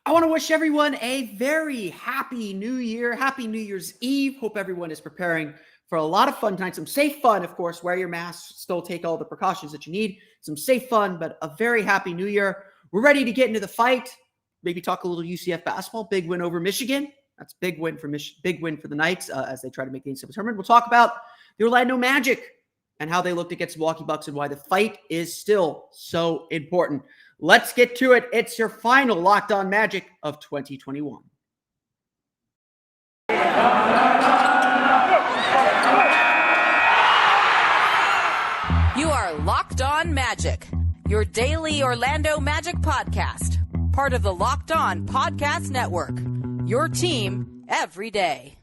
I want to wish everyone a very happy new year. Happy New Year's Eve. Hope everyone is preparing for a lot of fun tonight. Some safe fun, of course. Wear your mask, still take all the precautions that you need. Some safe fun, but a very happy new year. We're ready to get into the fight. Maybe talk a little UCF basketball. Big win over Michigan. That's big win for big win for the Knights as they try to make the NCAA tournament. We'll talk about the Orlando Magic and how they looked against Milwaukee Bucks and why the fight is still so important. Let's get to it. It's your final Locked On Magic of 2021. You are Locked On Magic, your daily Orlando Magic podcast, part of the Locked On Podcast Network, your team every day.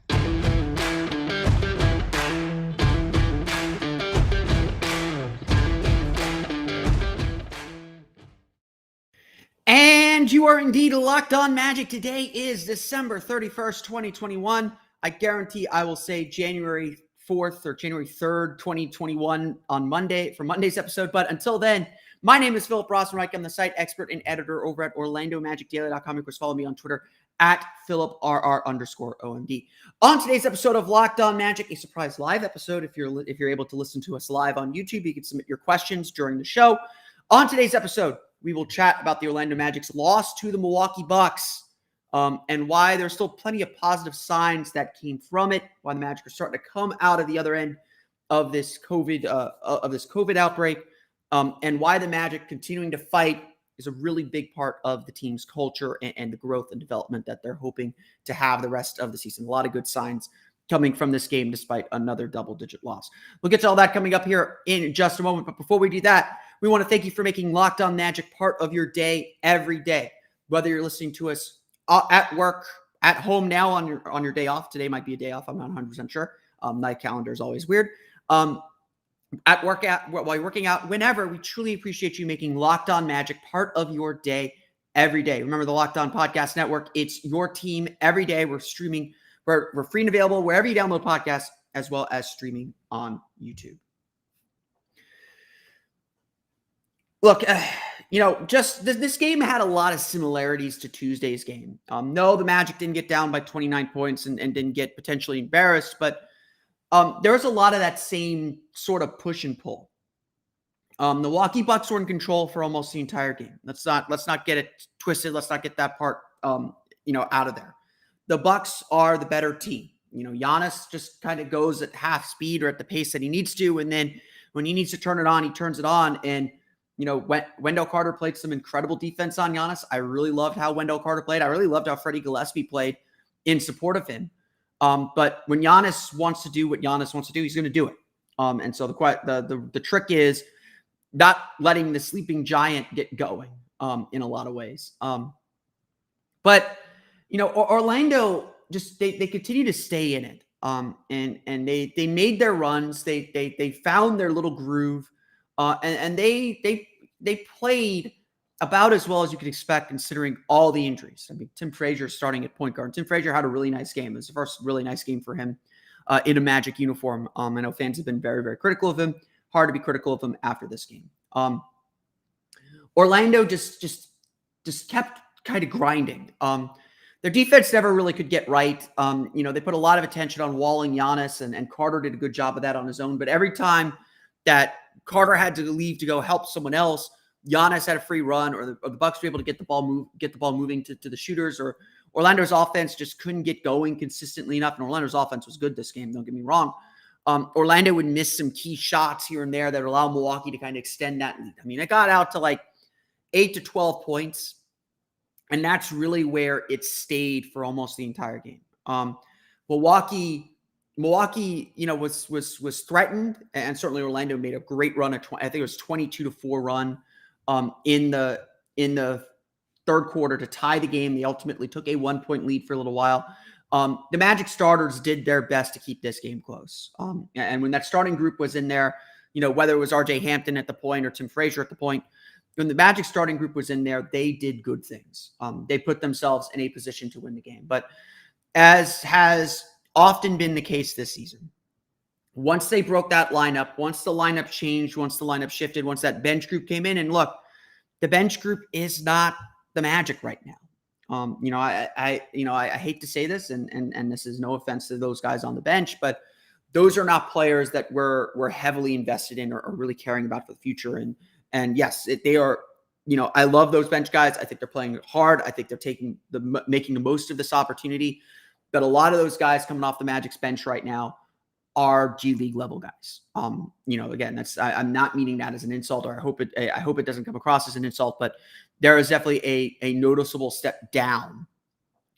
And you are indeed Locked On Magic. Today is December 31st, 2021. I guarantee I will say January 4th or January 3rd, 2021 on Monday for Monday's episode. But until then, my name is Philip Rosenreich. I'm the site expert and editor over at OrlandoMagicDaily.com. You can follow me on Twitter at PhilipRR_OMD. On today's episode of Locked On Magic, a surprise live episode. If you're able to listen to us live on YouTube, you can submit your questions during the show. On today's episode, we will chat about the Orlando Magic's loss to the Milwaukee Bucks and why there's still plenty of positive signs that came from it, why the Magic are starting to come out of the other end of this COVID outbreak, and why the Magic continuing to fight is a really big part of the team's culture and the growth and development that they're hoping to have the rest of the season. A lot of good signs coming from this game despite another double-digit loss. We'll get to all that coming up here in just a moment, but before we do that, we want to thank you for making Locked On Magic part of your day every day. Whether you're listening to us at work, at home now on your day off. Today might be a day off. I'm not 100% sure. My calendar is always weird. At work, while you're working out, whenever, we truly appreciate you making Locked On Magic part of your day every day. Remember the Locked On Podcast Network. It's your team every day. We're streaming. We're free and available wherever you download podcasts, as well as streaming on YouTube. Look, just this game had a lot of similarities to Tuesday's game. No, the Magic didn't get down by 29 points and didn't get potentially embarrassed, but there was a lot of that same sort of push and pull. The Milwaukee Bucks were in control for almost the entire game. Let's not get it twisted. Let's not get that part out of there. The Bucks are the better team. Giannis just kind of goes at half speed or at the pace that he needs to, and then when he needs to turn it on, he turns it on. And Wendell Carter played some incredible defense on Giannis. I really loved how Wendell Carter played. I really loved how Freddie Gillespie played in support of him. But when Giannis wants to do what Giannis wants to do, he's going to do it. And so the trick is not letting the sleeping giant get going in a lot of ways. But Orlando just they continue to stay in it. And they made their runs. They found their little groove. And they played about as well as you could expect considering all the injuries. I mean, Tim Frazier starting at point guard. Tim Frazier had a really nice game. It was the first really nice game for him in a Magic uniform. I know fans have been very, very critical of him. Hard to be critical of him after this game. Orlando just kept kind of grinding. Their defense never really could get right. They put a lot of attention on walling Giannis, and Carter did a good job of that on his own. But every time that Carter had to leave to go help someone else, Giannis had a free run, or the Bucks were able to get the ball moving to the shooters, or Orlando's offense just couldn't get going consistently enough. And Orlando's offense was good this game, don't get me wrong. Orlando would miss some key shots here and there that would allow Milwaukee to kind of extend that lead. I mean, it got out to like 8 to 12 points, and that's really where it stayed for almost the entire game. Milwaukee, was threatened, and certainly Orlando made a great run at I think it was 22-4 run in the third quarter to tie the game. They ultimately took a 1-point lead for a little while. The Magic starters did their best to keep this game close. And when that starting group was in there, whether it was RJ Hampton at the point or Tim Frazier at the point, when the Magic starting group was in there, they did good things. They put themselves in a position to win the game. But as has often been the case this season, once they broke that lineup, once the lineup changed, once the lineup shifted, once that bench group came in, and look, the bench group is not the Magic right now. I hate to say this, and this is no offense to those guys on the bench, but those are not players that we're heavily invested in or really caring about for the future. And yes, they are. I love those bench guys. I think they're playing hard. I think they're making the most of this opportunity. But a lot of those guys coming off the Magic's bench right now are G League level guys. Again, I'm not meaning that as an insult, or I hope it doesn't come across as an insult, but there is definitely a noticeable step down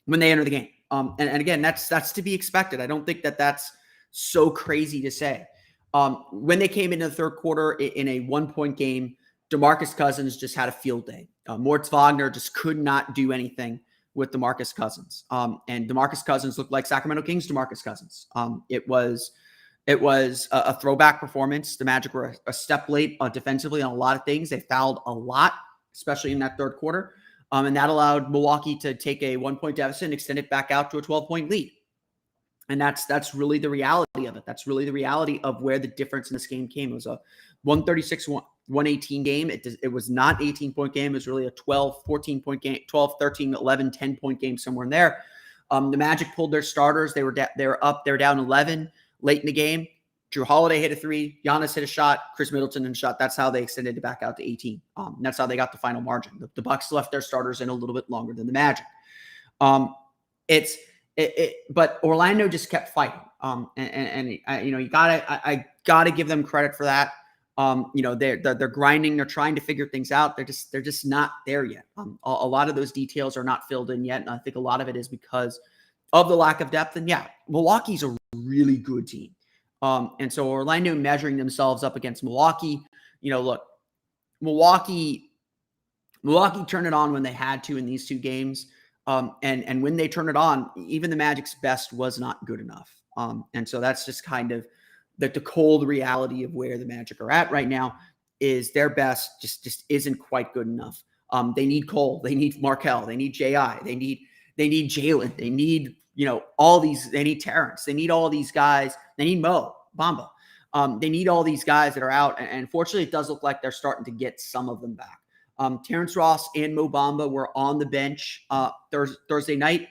when they enter the game. And again, that's to be expected. I don't think that's so crazy to say. When they came into the third quarter in a 1-point game, DeMarcus Cousins just had a field day. Moritz Wagner just could not do anything with DeMarcus Cousins. And DeMarcus Cousins looked like Sacramento Kings DeMarcus Cousins. It was a throwback performance. The Magic were a step late defensively on a lot of things. They fouled a lot, especially in that third quarter. And that allowed Milwaukee to take a 1-point deficit and extend it back out to a 12-point lead. And that's really the reality of it. That's really the reality of where the difference in this game came. It was a 136-118 game. It was not an 18-point game. It was really a 12, 14-point game, 12, 13, 11, 10-point game, somewhere in there. The Magic pulled their starters. They were down 11 late in the game. Drew Holiday hit a 3. Giannis hit a shot. Chris Middleton hit a shot. That's how they extended it back out to 18. And that's how they got the final margin. The Bucks left their starters in a little bit longer than the Magic. But Orlando just kept fighting. I gotta give them credit for that. They're grinding. They're trying to figure things out. They're just not there yet. A lot of those details are not filled in yet. And I think a lot of it is because of the lack of depth. And yeah, Milwaukee's a really good team. And so Orlando measuring themselves up against Milwaukee, look, Milwaukee turned it on when they had to in these two games. And when they turn it on, even the Magic's best was not good enough. And so that's just kind of the cold reality of where the Magic are at right now. Is their best just isn't quite good enough. They need Cole, they need Markelle, they need J.I., they need Jalen, they need all these, they need Terrence, they need all these guys, they need Mo Bamba. They need all these guys that are out, and fortunately, it does look like they're starting to get some of them back. Terrence Ross and Mo Bamba were on the bench Thursday night.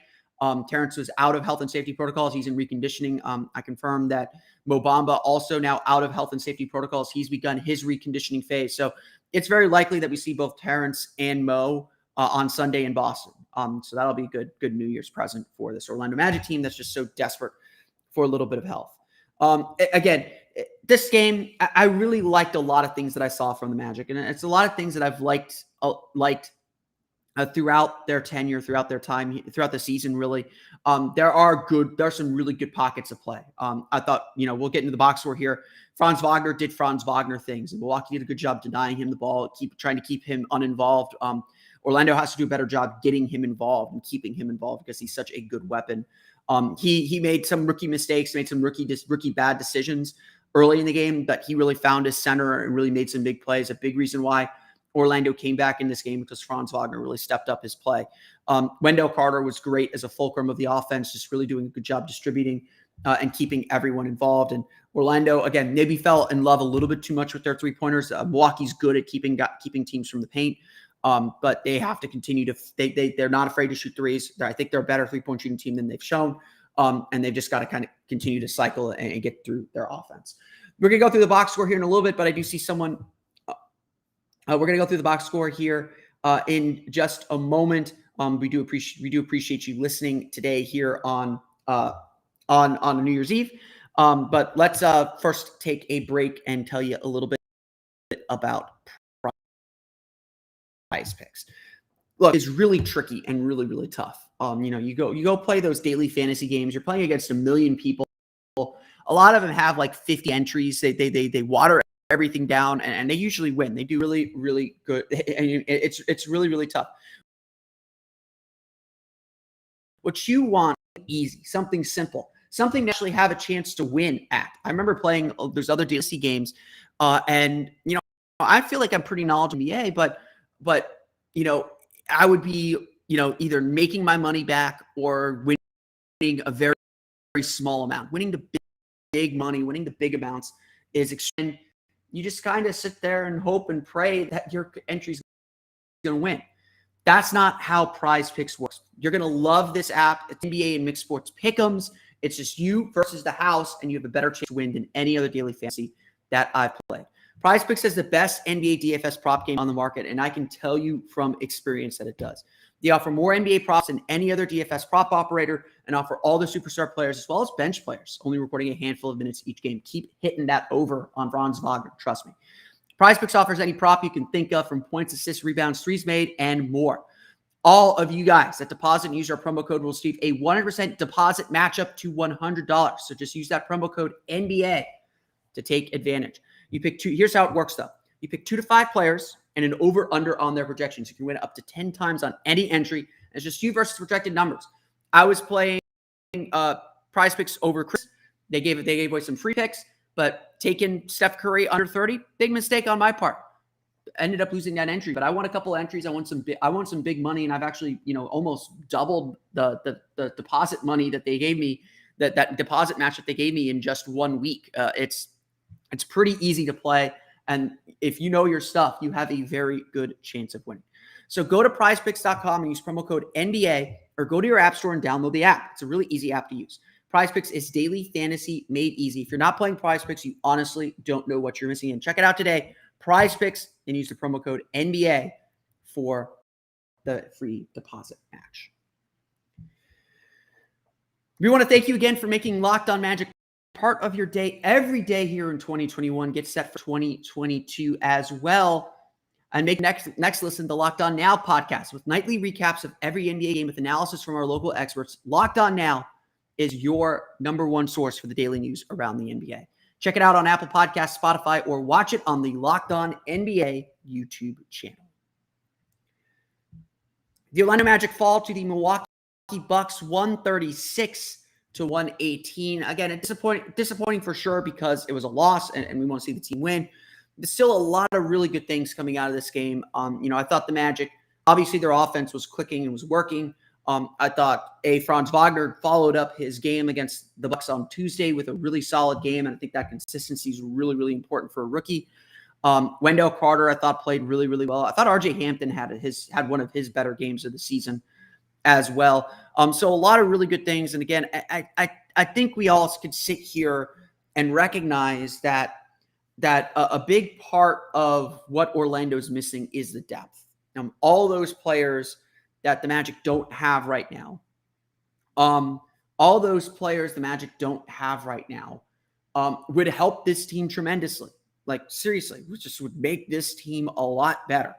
Terrence was out of health and safety protocols. He's in reconditioning. I confirmed that Mo Bamba also now out of health and safety protocols. He's begun his reconditioning phase. So it's very likely that we see both Terrence and Mo on Sunday in Boston. So that'll be a good New Year's present for this Orlando Magic team that's just so desperate for a little bit of health. Again, this game, I really liked a lot of things that I saw from the Magic, and it's a lot of things that I've liked throughout their tenure, throughout their time, throughout the season. Really, there are some really good pockets of play. I thought, we'll get into the box score here. Franz Wagner did Franz Wagner things, and Milwaukee did a good job denying him the ball, trying to keep him uninvolved. Orlando has to do a better job getting him involved and keeping him involved because he's such a good weapon. He made some rookie mistakes, made some rookie bad decisions early in the game, but he really found his center and really made some big plays. A big reason why Orlando came back in this game because Franz Wagner really stepped up his play. Wendell Carter was great as a fulcrum of the offense, just really doing a good job distributing and keeping everyone involved. And Orlando, again, maybe fell in love a little bit too much with their three-pointers. Milwaukee's good at keeping teams from the paint. But they have to continue to they're not afraid to shoot threes. I think they're a better three-point shooting team than they've shown. And they've just got to kind of continue to cycle and get through their offense. We're going to go through the box score here in a little bit, but I do see someone. We're going to go through the box score here in just a moment. We do appreciate you listening today here on New Year's Eve. But let's first take a break and tell you a little bit about PrizePicks. Look, it's really tricky and really, really tough. You go play those daily fantasy games. You're playing against a million people. A lot of them have like 50 entries. They water everything down, and they usually win. They do really, really good. And it's really, really tough. What you want easy, something simple, something to actually have a chance to win at. I remember playing there's other DLC games, and I feel like I'm pretty knowledgeable in NBA, but I would be either making my money back or winning a very, very small amount. Winning the big money, winning the big amounts is extreme. You just kind of sit there and hope and pray that your entry's going to win. That's not how PrizePicks works. You're going to love this app. It's NBA and mixed sports pick'ems. It's just you versus the house, and you have a better chance to win than any other daily fantasy that I've played. PrizePicks has the best NBA DFS prop game on the market, and I can tell you from experience that it does. They offer more NBA props than any other DFS prop operator and offer all the superstar players as well as bench players, only recording a handful of minutes each game. Keep hitting that over on Franz Wagner. Trust me. PrizePicks offers any prop you can think of, from points, assists, rebounds, threes made, and more. All of you guys that deposit and use our promo code will receive a 100% deposit match up to $100. So just use that promo code NBA to take advantage. You pick two. Here's how it works, though. You pick 2 to 5 players and an over-under on their projections. You can win up to 10 times on any entry. It's just you versus projected numbers. I was playing PrizePicks over Chris. They gave away some free picks, but taking Steph Curry under 30, big mistake on my part. Ended up losing that entry, but I won a couple of entries. I won some big money, and I've actually, almost doubled the deposit money that they gave me, that deposit match that they gave me in just 1 week. It's pretty easy to play, and if you know your stuff, you have a very good chance of winning. So go to prizepicks.com and use promo code NBA, or go to your app store and download the app. It's a really easy app to use. PrizePicks is daily fantasy made easy. If you're not playing PrizePicks, you honestly don't know what you're missing. And check it out today. PrizePicks, and use the promo code NBA for the free deposit match. We want to thank you again for making Locked On Magic part of your day every day here in 2021. Get set for 2022 as well. And make next listen to the Locked On Now podcast with nightly recaps of every NBA game with analysis from our local experts. Locked On Now is your number one source for the daily news around the NBA. Check it out on Apple Podcasts, Spotify, or watch it on the Locked On NBA YouTube channel. The Orlando Magic fall to the Milwaukee Bucks 136-118. Again, disappointing for sure, because it was a loss and we want to see the team win. There's still a lot of really good things coming out of this game. I thought the Magic, obviously their offense was clicking and was working. I thought Franz Wagner followed up his game against the Bucks on Tuesday with a really solid game, and I think that consistency is really, really important for a rookie. Wendell Carter, I thought, played really, really well. I thought RJ Hampton had one of his better games of the season as well. So a lot of really good things. And again, I think we all could sit here and recognize that a big part of what Orlando's missing is the depth. All those players that the Magic don't have right now. All those players the Magic don't have right now would help this team tremendously. Like, seriously, just would make this team a lot better.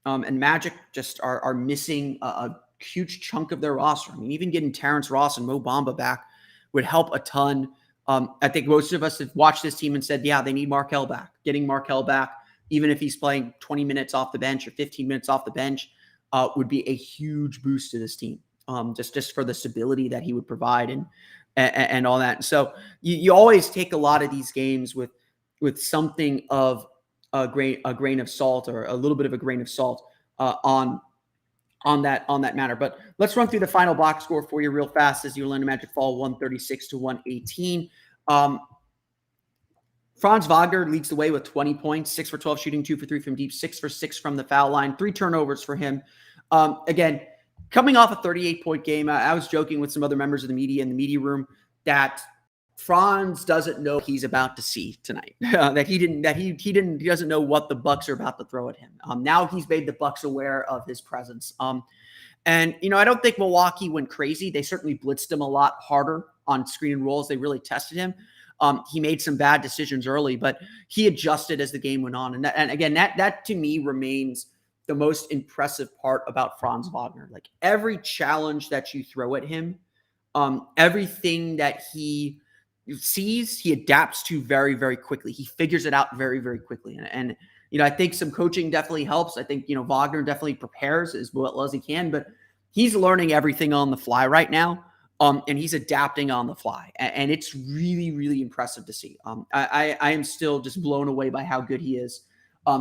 And Magic just are missing a huge chunk of their roster. I mean, even getting Terrence Ross and Mo Bamba back would help a ton. I think most of us have watched this team and said, yeah, they need Markelle back. Getting Markelle back, even if he's playing 20 minutes off the bench or 15 minutes off the bench, would be a huge boost to this team, just for the stability that he would provide and all that. And so you always take a lot of these games with something of a grain of salt, or a little bit of a grain of salt on that matter. But let's run through the final box score for you real fast as the Orlando Magic fall 136-118. Franz Wagner leads the way with 20 points, 6 for 12 shooting, 2 for 3 from deep, 6 for 6 from the foul line, 3 turnovers for him. Again, coming off a 38-point game, I was joking with some other members of the media in the media room that Franz doesn't know what he's about to see tonight. He doesn't know what the Bucks are about to throw at him. Now he's made the Bucks aware of his presence. And I don't think Milwaukee went crazy. They certainly blitzed him a lot harder on screen and rolls. They really tested him. He made some bad decisions early, but he adjusted as the game went on. And again, that to me remains the most impressive part about Franz Wagner. Like, every challenge that you throw at him, everything that he sees, he adapts to very, very quickly. He figures it out very, very quickly. And I think some coaching definitely helps. I think, Wagner definitely prepares as well as he can, but he's learning everything on the fly right now. And he's adapting on the fly. And it's really, really impressive to see. I am still just blown away by how good he is.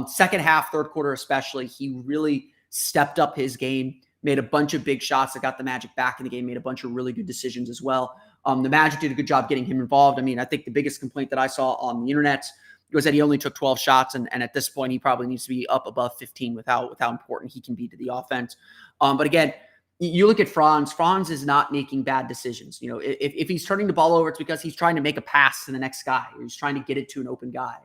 Second half, third quarter especially, he really stepped up his game, made a bunch of big shots that got the Magic back in the game, made a bunch of really good decisions as well. The Magic did a good job getting him involved. I mean, I think the biggest complaint that I saw on the internet was that he only took 12 shots. And at this point, he probably needs to be up above 15 with how important he can be to the offense. But again, you look at Franz. Franz is not making bad decisions. If he's turning the ball over, it's because he's trying to make a pass to the next guy. Or he's trying to get it to an open guy.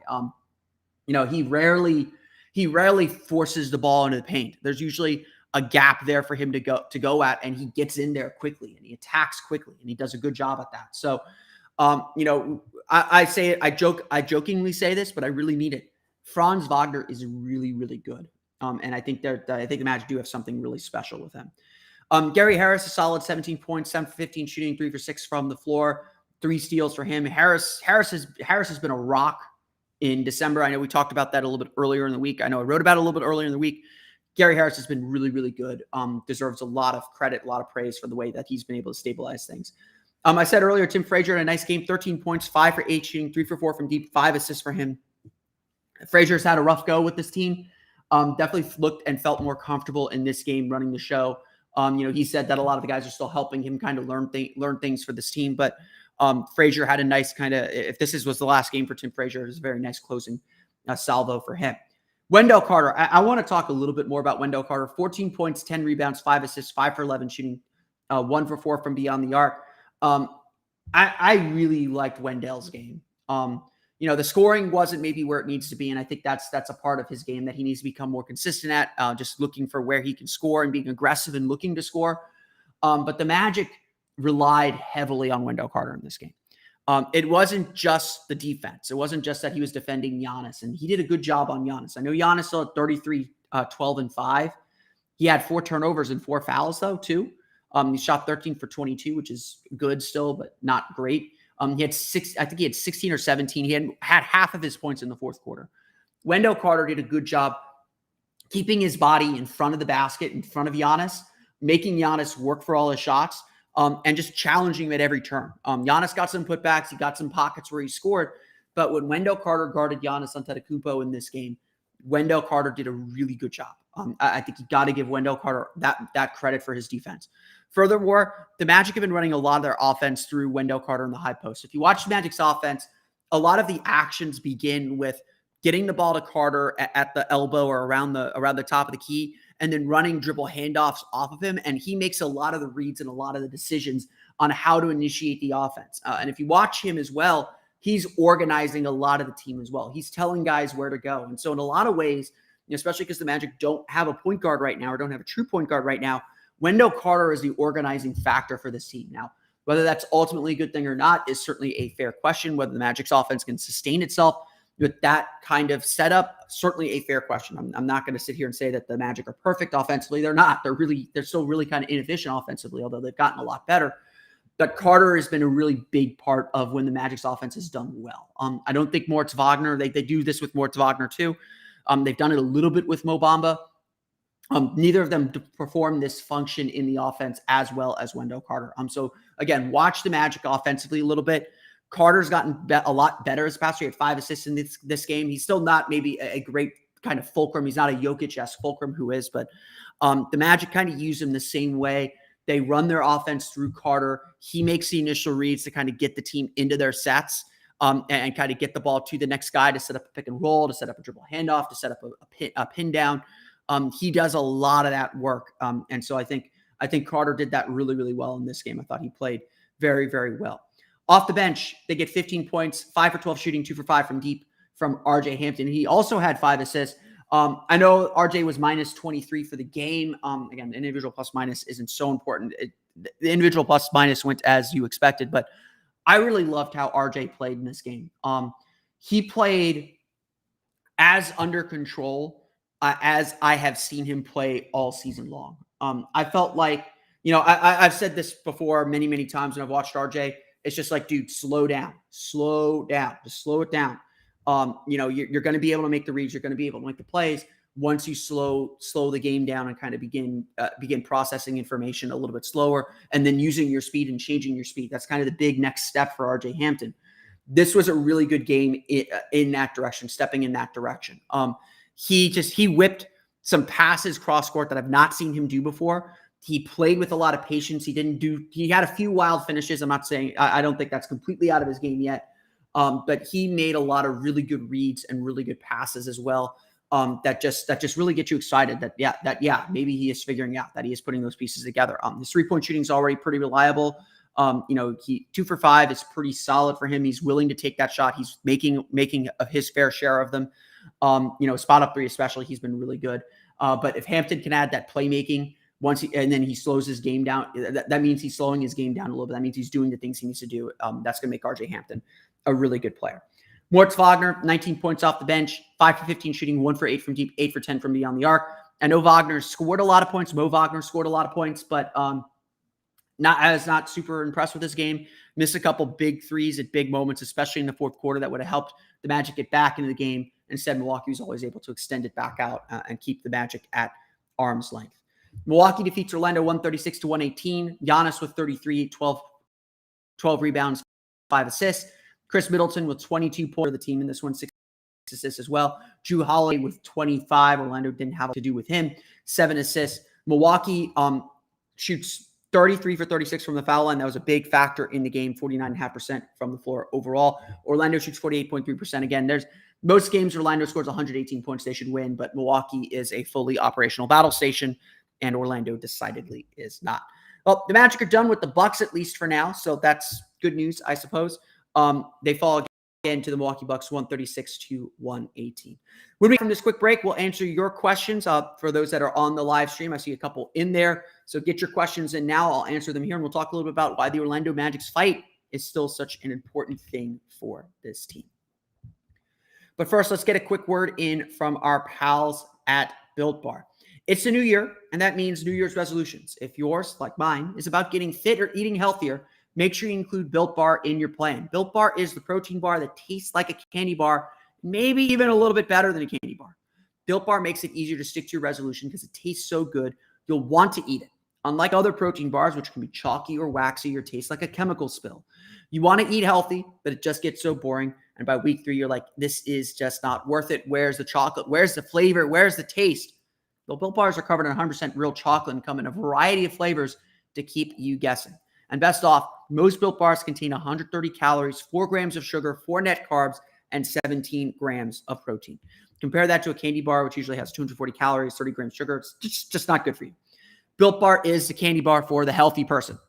He rarely forces the ball into the paint. There's usually a gap there for him to go at, and he gets in there quickly and he attacks quickly, and he does a good job at that. So, I jokingly say this, but I really mean it. Franz Wagner is really, really good. And I think the Magic do have something really special with him. Gary Harris, a solid 17 points, 7 for 15 shooting, 3 for 6 from the floor, 3 steals for him. Harris has been a rock in December. I know we talked about that a little bit earlier in the week. I know I wrote about it a little bit earlier in the week. Gary Harris has been really, really good. Deserves a lot of credit, a lot of praise for the way that he's been able to stabilize things. I said earlier, Tim Frazier had a nice game, 13 points, 5 for 8 shooting, 3 for 4 from deep, 5 assists for him. Frazier's had a rough go with this team. Definitely looked and felt more comfortable in this game running the show. He said that a lot of the guys are still helping him kind of learn things for this team. But Frazier had a nice if this was the last game for Tim Frazier, it was a very nice closing salvo for him. Wendell Carter, I want to talk a little bit more about Wendell Carter. 14 points, 10 rebounds, 5 assists, 5 for 11 shooting, 1 for 4 from beyond the arc. I really liked Wendell's game. The scoring wasn't maybe where it needs to be, and I think that's a part of his game that he needs to become more consistent at, just looking for where he can score and being aggressive and looking to score. But the Magic relied heavily on Wendell Carter in this game. It wasn't just the defense. It wasn't just that he was defending Giannis, and he did a good job on Giannis. I know Giannis still at 33, 12, and 5. He had 4 turnovers and 4 fouls, though, too. He shot 13 for 22, which is good still, but not great. He had 16 or 17. He had half of his points in the fourth quarter. Wendell Carter did a good job keeping his body in front of the basket, in front of Giannis, making Giannis work for all his shots, and just challenging him at every turn. Giannis got some putbacks. He got some pockets where he scored. But when Wendell Carter guarded Giannis Antetokounmpo in this game, Wendell Carter did a really good job. I think you got to give Wendell Carter that credit for his defense. Furthermore, the Magic have been running a lot of their offense through Wendell Carter in the high post. If you watch the Magic's offense, a lot of the actions begin with getting the ball to Carter at the elbow or around the top of the key, and then running dribble handoffs off of him. And he makes a lot of the reads and a lot of the decisions on how to initiate the offense. And if you watch him as well, he's organizing a lot of the team as well. He's telling guys where to go. And so in a lot of ways, especially because the Magic don't have a point guard right now or don't have a true point guard right now, Wendell Carter is the organizing factor for this team. Now, whether that's ultimately a good thing or not is certainly a fair question. Whether the Magic's offense can sustain itself with that kind of setup, certainly a fair question. I'm not going to sit here and say that the Magic are perfect offensively. They're not. They're still really kind of inefficient offensively, although they've gotten a lot better. But Carter has been a really big part of when the Magic's offense has done well. I don't think Moritz Wagner, they do this with Moritz Wagner too. They've done it a little bit with Mo Bamba. Neither of them perform this function in the offense as well as Wendell Carter. So again, watch the Magic offensively a little bit. Carter's gotten a lot better as a passer. He had 5 assists in this game. He's still not maybe a great kind of fulcrum. He's not a Jokic-esque fulcrum who is, but the Magic kind of use him the same way. They run their offense through Carter. He makes the initial reads to kind of get the team into their sets and kind of get the ball to the next guy to set up a pick and roll, to set up a dribble handoff, to set up a pin down. He does a lot of that work. And so I think Carter did that really, really well in this game. I thought he played very, very well. Off the bench, they get 15 points, 5 for 12 shooting, 2 for 5 from deep from RJ Hampton. He also had 5 assists. I know RJ was minus 23 for the game. Again, the individual plus minus isn't so important. The individual plus minus went as you expected, but I really loved how RJ played in this game. He played as under control as I have seen him play all season long. I felt like, I've said this before many, many times when I've watched RJ. It's just like, dude, slow down, just slow it down. You're going to be able to make the reads. You're going to be able to make the plays once you slow the game down and kind of begin processing information a little bit slower, and then using your speed and changing your speed. That's kind of the big next step for RJ Hampton. This was a really good game in that direction, stepping in that direction. He whipped some passes cross court that I've not seen him do before. He played with a lot of patience. He had a few wild finishes. I'm not saying, I don't think that's completely out of his game yet. But he made a lot of really good reads and really good passes as well. That just really get you excited that maybe he is figuring out that he is putting those pieces together. His 3-point shooting is already pretty reliable. He 2 for 5 is pretty solid for him. He's willing to take that shot. He's making his fair share of them. Spot up 3 especially, he's been really good. But if Hampton can add that playmaking and then he slows his game down, that means he's slowing his game down a little bit. That means he's doing the things he needs to do. That's going to make RJ Hampton a really good player. Moritz Wagner, 19 points off the bench, 5 for 15 shooting, 1 for 8 from deep, 8 for 10 from beyond the arc. I know Wagner scored a lot of points. Mo Wagner scored a lot of points, but not super impressed with this game. Missed a couple big threes at big moments, especially in the fourth quarter, that would have helped the Magic get back into the game. Instead, Milwaukee was always able to extend it back out and keep the Magic at arm's length. Milwaukee defeats Orlando 136-118. Giannis with 33, 12 rebounds, 5 assists. Chris Middleton with 22 points for the team in this one, 6 assists as well. Drew Holiday with 25. Orlando didn't have to do with him. 7 assists. Milwaukee shoots 33 for 36 from the foul line. That was a big factor in the game, 49.5% from the floor overall. Orlando shoots 48.3%. Again, there's most games Orlando scores 118 points, they should win, but Milwaukee is a fully operational battle station, and Orlando decidedly is not. Well, the Magic are done with the Bucks, at least for now, so that's good news, I suppose. They fall again to the Milwaukee Bucks, 136-118. When we come from this quick break, we'll answer your questions for those that are on the live stream. I see a couple in there, so get your questions in now. I'll answer them here, and we'll talk a little bit about why the Orlando Magic's fight is still such an important thing for this team. But first, let's get a quick word in from our pals at Built Bar. It's a new year, and that means New Year's resolutions. If yours, like mine, is about getting fit or eating healthier, make sure you include Built Bar in your plan. Built Bar is the protein bar that tastes like a candy bar, maybe even a little bit better than a candy bar. Built Bar makes it easier to stick to your resolution because it tastes so good, you'll want to eat it. Unlike other protein bars, which can be chalky or waxy or taste like a chemical spill. You want to eat healthy, but it just gets so boring. And by week 3, you're like, this is just not worth it. Where's the chocolate? Where's the flavor? Where's the taste? Well, Built Bars are covered in 100% real chocolate and come in a variety of flavors to keep you guessing. And best off, most Built Bars contain 130 calories, 4 grams of sugar, 4 net carbs, and 17 grams of protein. Compare that to a candy bar, which usually has 240 calories, 30 grams of sugar. It's just not good for you. Built Bar is the candy bar for the healthy person.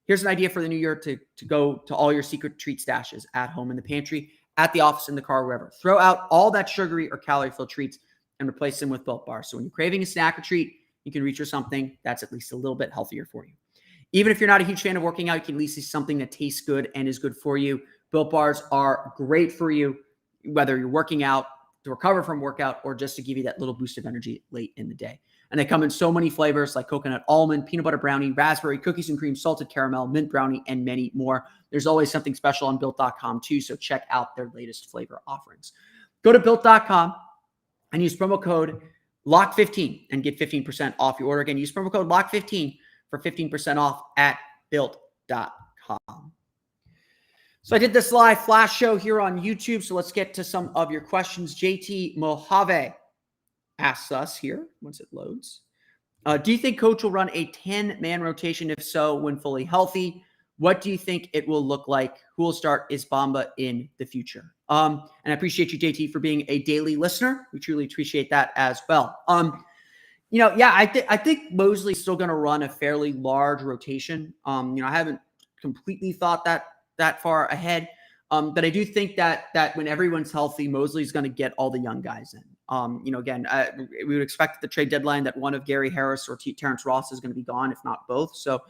Here's an idea for the new year to go to all your secret treat stashes at home, in the pantry, at the office, in the car, wherever. Throw out all that sugary or calorie-filled treats and replace them with Built Bars. So when you're craving a snack or treat, you can reach for something that's at least a little bit healthier for you. Even if you're not a huge fan of working out, you can at least see something that tastes good and is good for you. Built Bars are great for you, whether you're working out, to recover from workout, or just to give you that little boost of energy late in the day. And they come in so many flavors like coconut almond, peanut butter brownie, raspberry, cookies and cream, salted caramel, mint brownie, and many more. There's always something special on Built.com too, so check out their latest flavor offerings. Go to Built.com and use promo code LOCK15 and get 15% off your order. Again, use promo code LOCK15 for 15% off at Built.com. So I did this live flash show here on YouTube, so let's get to some of your questions. JT Mojave asks us here, once it loads, do you think Coach will run a 10-man rotation? If so, when fully healthy, what do you think it will look like? Who will start? Is Bamba in the future? And I appreciate you, JT, for being a daily listener. We truly appreciate that as well. I think Mosley's still going to run a fairly large rotation. I haven't completely thought that far ahead. But I do think that when everyone's healthy, Mosley's going to get all the young guys in. We would expect at the trade deadline that one of Gary Harris or Terrence Ross is going to be gone, if not both. So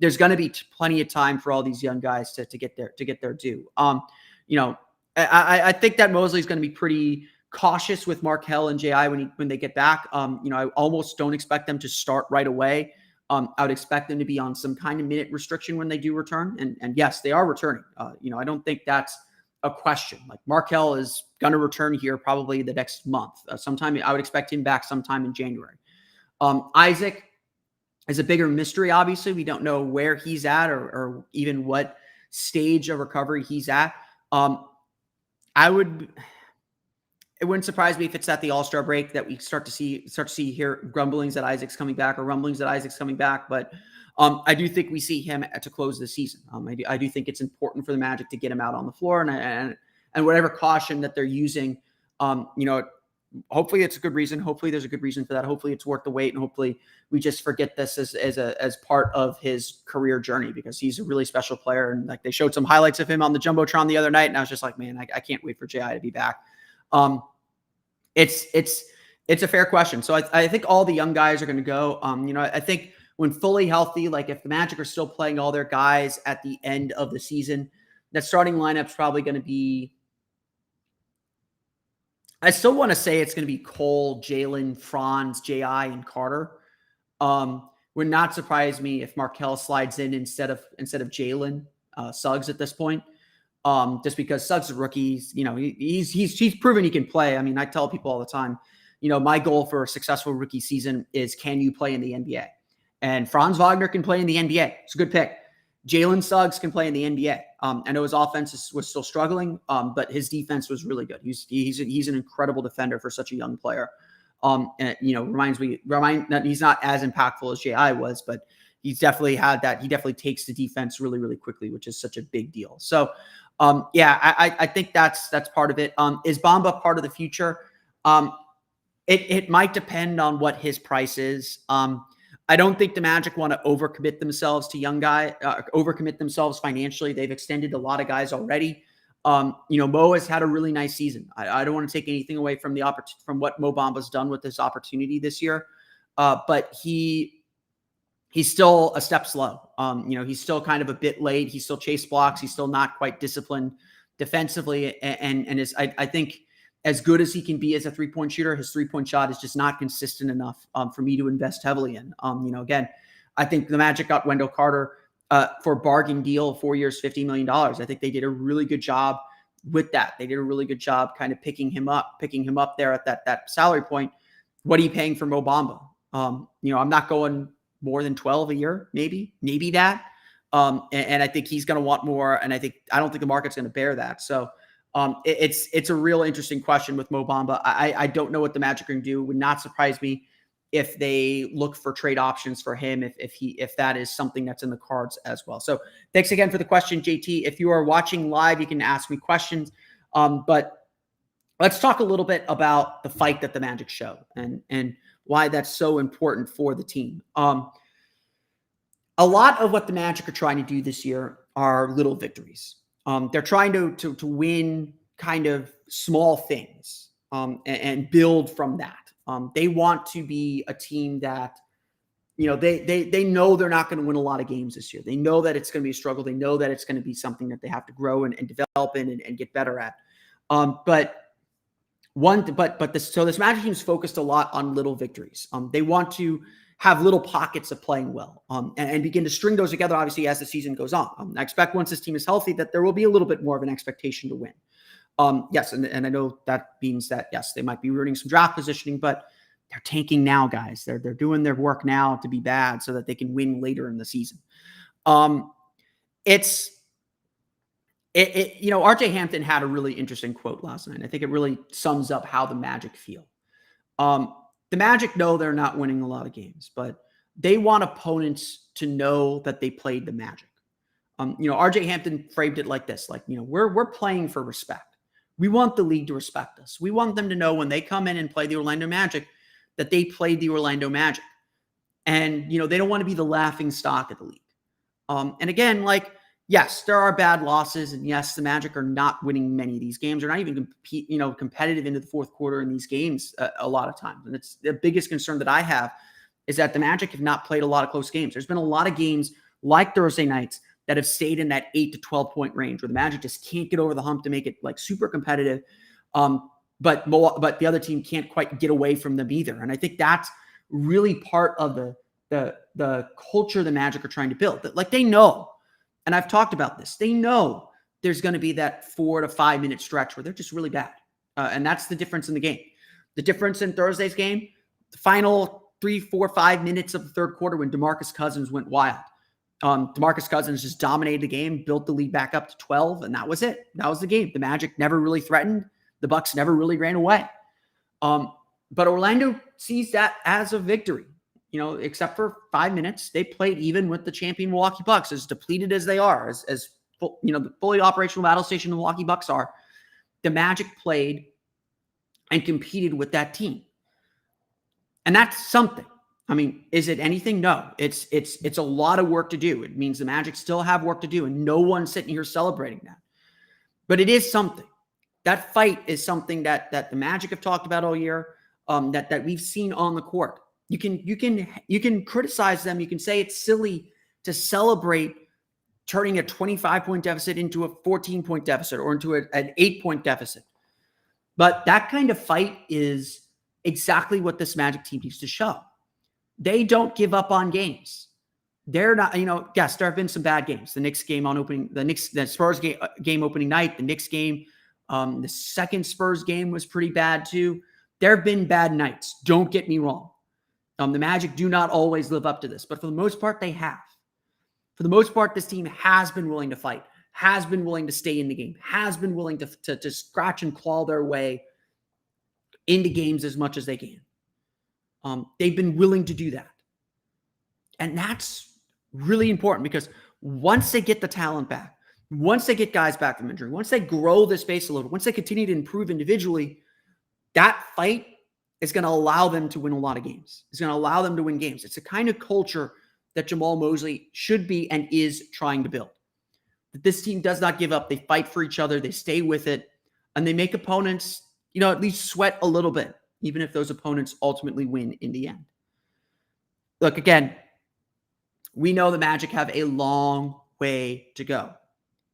there's going to be plenty of time for all these young guys to get their due. I think that Mosley's going to be pretty cautious with Markelle and J.I. when they get back. I almost don't expect them to start right away. I would expect them to be on some kind of minute restriction when they do return. And yes, they are returning. I don't think that's a question. Like Markelle is going to return here probably the next month. Sometime I would expect him back sometime in January. Isaac is a bigger mystery. Obviously, we don't know where he's at or even what stage of recovery he's at. It wouldn't surprise me if it's at the All-Star break that we start to see here grumblings that Isaac's coming back or rumblings that Isaac's coming back. But I do think we see him to close the season. I do think it's important for the Magic to get him out on the floor. And and whatever caution that they're using, hopefully it's a good reason. Hopefully there's a good reason for that. Hopefully it's worth the wait, and hopefully we just forget this as part of his career journey, because he's a really special player. And like, they showed some highlights of him on the Jumbotron the other night, and I was just like, man, I can't wait for JI to be back. It's a fair question. So I think all the young guys are going to go. I think when fully healthy, like if the Magic are still playing all their guys at the end of the season, that starting lineup's probably going to be, I still want to say it's going to be Cole, Jalen, Franz, J.I., and Carter. Would not surprise me if Markelle slides in instead of Jalen Suggs at this point. Just because Suggs is a rookie, he's proven he can play. I mean, I tell people all the time, my goal for a successful rookie season is, can you play in the NBA? And Franz Wagner can play in the NBA. It's a good pick. Jalen Suggs can play in the NBA. I know his offense was still struggling, but his defense was really good. He's an incredible defender for such a young player. Reminds that he's not as impactful as J.I. was, but he's definitely had that. He definitely takes the defense really, really quickly, which is such a big deal. So, I think that's part of it. Is Bamba part of the future? It might depend on what his price is. I don't think the Magic want to overcommit themselves to young guy, overcommit themselves financially. They've extended a lot of guys already. Mo has had a really nice season. I don't want to take anything away from from what Mo Bamba's done with this opportunity this year. But he's still a step slow. He's still kind of a bit late. He still chase blocks. He's still not quite disciplined defensively. And I think as good as he can be as a three-point shooter, his three-point shot is just not consistent enough for me to invest heavily in. Again, I think the Magic got Wendell Carter for a bargain deal, 4 years, $50 million. I think they did a really good job with that. They did a really good job kind of picking him up there at that salary point. What are you paying for Mo Bamba? I'm not going more than 12 a year, maybe that. And I think he's going to want more. And I don't think the market's going to bear that. So it's a real interesting question with Mo Bamba. I don't know what the Magic are going to do. It would not surprise me if they look for trade options for him, if that is something that's in the cards as well. So thanks again for the question, JT. If you are watching live, you can ask me questions. But let's talk a little bit about the fight that the Magic show and why that's so important for the team. A lot of what the Magic are trying to do this year are little victories. They're trying to win kind of small things and build from that. They want to be a team that, they know they're not going to win a lot of games this year. They know that it's going to be a struggle. They know that it's going to be something that they have to grow and develop in and get better at. This Magic team is focused a lot on little victories. They want to have little pockets of playing well and begin to string those together, obviously, as the season goes on. I expect once this team is healthy that there will be a little bit more of an expectation to win. Yes, and I know that means that, yes, they might be ruining some draft positioning, but they're tanking now, guys. They're doing their work now to be bad so that they can win later in the season. RJ Hampton had a really interesting quote last night. I think it really sums up how the Magic feel. The Magic know they're not winning a lot of games, but they want opponents to know that they played the Magic. RJ Hampton framed it like this, we're playing for respect. We want the league to respect us. We want them to know when they come in and play the Orlando Magic that they played the Orlando Magic. And, they don't want to be the laughing stock of the league. And again, yes, there are bad losses. And yes, the Magic are not winning many of these games. They're not even competitive into the fourth quarter in these games a lot of times. And it's the biggest concern that I have is that the Magic have not played a lot of close games. There's been a lot of games like Thursday nights that have stayed in that 8 to 12 point range where the Magic just can't get over the hump to make it super competitive. But the other team can't quite get away from them either. And I think that's really part of the culture the Magic are trying to build. That they know, and I've talked about this, they know there's going to be that 4 to 5 minute stretch where they're just really bad. And that's the difference in the game. The difference in Thursday's game, the final 3, 4, 5 minutes of the third quarter when DeMarcus Cousins went wild. DeMarcus Cousins just dominated the game, built the lead back up to 12, and that was it. That was the game. The Magic never really threatened. The Bucks never really ran away. But Orlando sees that as a victory. Except for 5 minutes, they played even with the champion Milwaukee Bucks, as depleted as they are, as the fully operational battle station the Milwaukee Bucks are. the Magic played and competed with that team. And that's something. I mean, is it anything? No. It's a lot of work to do. It means the Magic still have work to do, and no one's sitting here celebrating that. But it is something. That fight is something that the Magic have talked about all year, that we've seen on the court. You can criticize them. You can say it's silly to celebrate turning a 25-point deficit into a 14-point deficit or into an 8-point deficit. But that kind of fight is exactly what this Magic team needs to show. They don't give up on games. They're not, yes, there have been some bad games. The Knicks game the Spurs game opening night, the Knicks game, the second Spurs game was pretty bad too. There have been bad nights. Don't get me wrong. The Magic do not always live up to this, but for the most part, they have. For the most part, this team has been willing to fight, has been willing to stay in the game, has been willing to scratch and claw their way into games as much as they can. They've been willing to do that. And that's really important because once they get the talent back, once they get guys back from injury, once they grow this base a little, once they continue to improve individually, that fight is going to allow them to win a lot of games. It's going to allow them to win games. It's the kind of culture that Jamal Mosley should be and is trying to build. That this team does not give up. They fight for each other. They stay with it. And they make opponents, at least sweat a little bit, even if those opponents ultimately win in the end. Look, again, we know the Magic have a long way to go.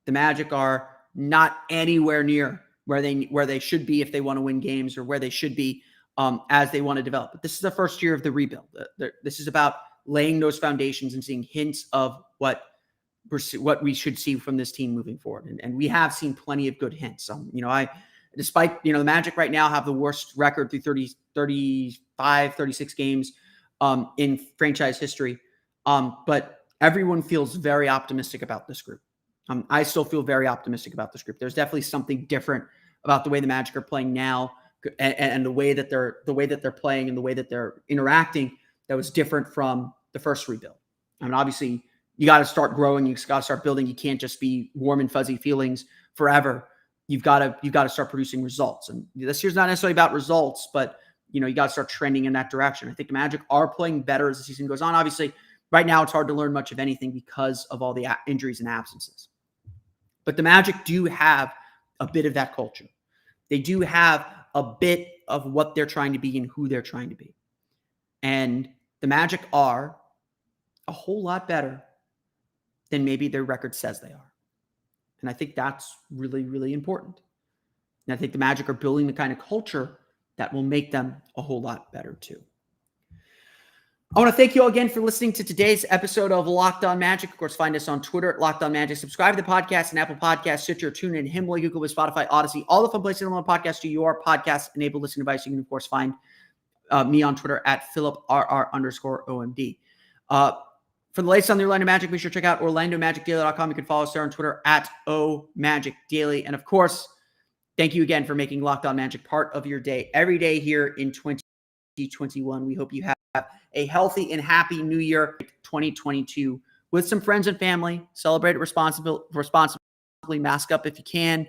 The Magic are not anywhere near where they should be if they want to win games or where they should be as they want to develop. But this is the first year of the rebuild. This is about laying those foundations and seeing hints of what we should see from this team moving forward. And we have seen plenty of good hints. Despite, the Magic right now have the worst record through 36 games in franchise history. But everyone feels very optimistic about this group. I still feel very optimistic about this group. There's definitely something different about the way the Magic are playing now and the way that they're playing and the way that they're interacting that was different from the first rebuild. I mean, obviously, you got to start growing. You got to start building. You can't just be warm and fuzzy feelings forever. You've got to start producing results. And this year's not necessarily about results, but you got to start trending in that direction. I think the Magic are playing better as the season goes on. Obviously, right now it's hard to learn much of anything because of all the injuries and absences. But the Magic do have a bit of that culture. They do have a bit of what they're trying to be and who they're trying to be. And the Magic are a whole lot better than maybe their record says they are. And I think that's really, really important. And I think the Magic are building the kind of culture that will make them a whole lot better too. I want to thank you all again for listening to today's episode of Locked On Magic. Of course, find us on Twitter at Locked On Magic. Subscribe to the podcast and Apple Podcasts, Stitcher, TuneIn, Himalaya, Google, Spotify, Odyssey, all the fun places on the podcast to your podcast-enabled listening device. You can, of course, find me on Twitter at PhilipRR_OMD. For the latest on the Orlando Magic, be sure to check out OrlandoMagicDaily.com. You can follow us there on Twitter at OMagicDaily. And, of course, thank you again for making Locked On Magic part of your day every day here in 2021. We hope you have a healthy and happy new year 2022 with some friends and family. Celebrate it responsibly, mask up if you can.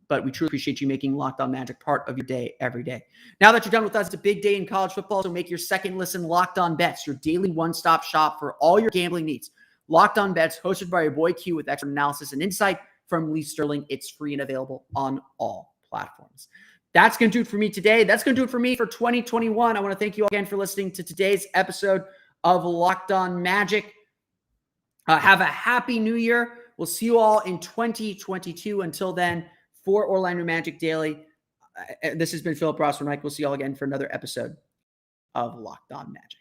But we truly appreciate you making Locked On Magic part of your day every day. Now that you're done with us, it's a big day in college football, so make your second listen Locked On Bets, your daily one-stop shop for all your gambling needs. Locked On Bets, hosted by your boy Q with expert analysis and insight from Lee Sterling. It's free and available on all platforms. That's going to do it for me today. That's going to do it for me for 2021. I want to thank you all again for listening to today's episode of Locked On Magic. Have a happy new year. We'll see you all in 2022. Until then, for Orlando Magic Daily, this has been Philip Rossman-Reich. We'll see you all again for another episode of Locked On Magic.